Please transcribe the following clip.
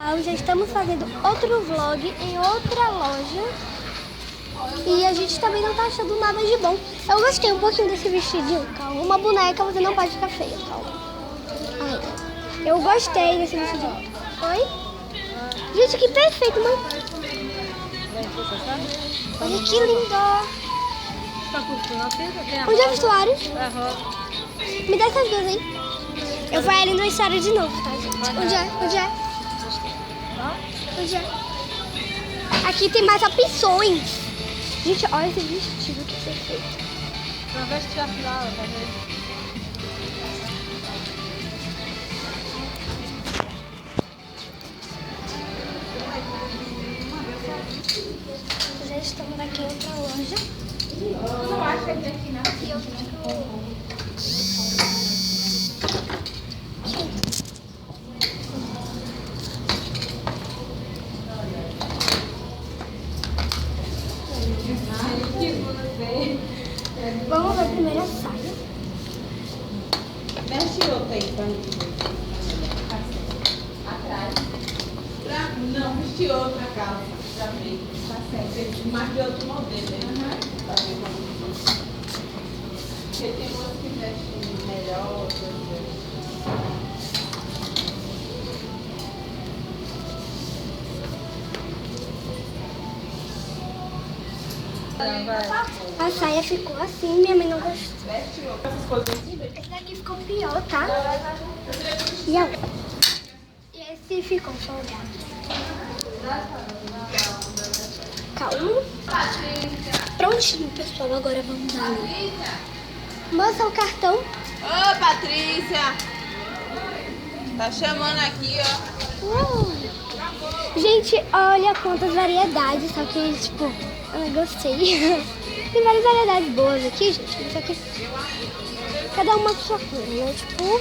Já estamos fazendo outro vlog em outra loja. E a gente também não tá achando nada de bom. Eu gostei um pouquinho desse vestidinho. Calma, uma boneca você não pode ficar feia, calma. Ai, eu gostei desse vestidinho. Oi? Gente, que perfeito, mãe. Olha que lindo. Onde é o vestuário? Me dá essas duas aí. Eu vou ali no vestuário de novo, tá, gente? Onde é? Onde é? Onde é? Aqui tem mais opções. Gente, olha esse vestido, que perfeito. Não veste a flauta, tá vendo? Já estamos aqui em outra loja. Não acha que aqui na E eu fico... Vamos ver primeiro a saia. Veste outra aí pra mim. Atrás. Não, vesti outra calça. Já vi. Tá certo. Mais de outro modelo, né? Pra ver como fica. Porque tem umas que vestem melhor, outras A saia ficou assim, minha mãe não gostou. veste outra. Essas coisas assim, Esse daqui ficou pior, tá? E a outra? E esse ficou folgado. Calma. Prontinho, pessoal. Agora vamos dar ali. Moça, o cartão. Ô, Patrícia! Tá chamando aqui, ó. Gente, olha quantas variedades. Só que, tipo, eu gostei. Tem várias variedades boas aqui, gente. Só que cada uma com sua cor, né? Tipo...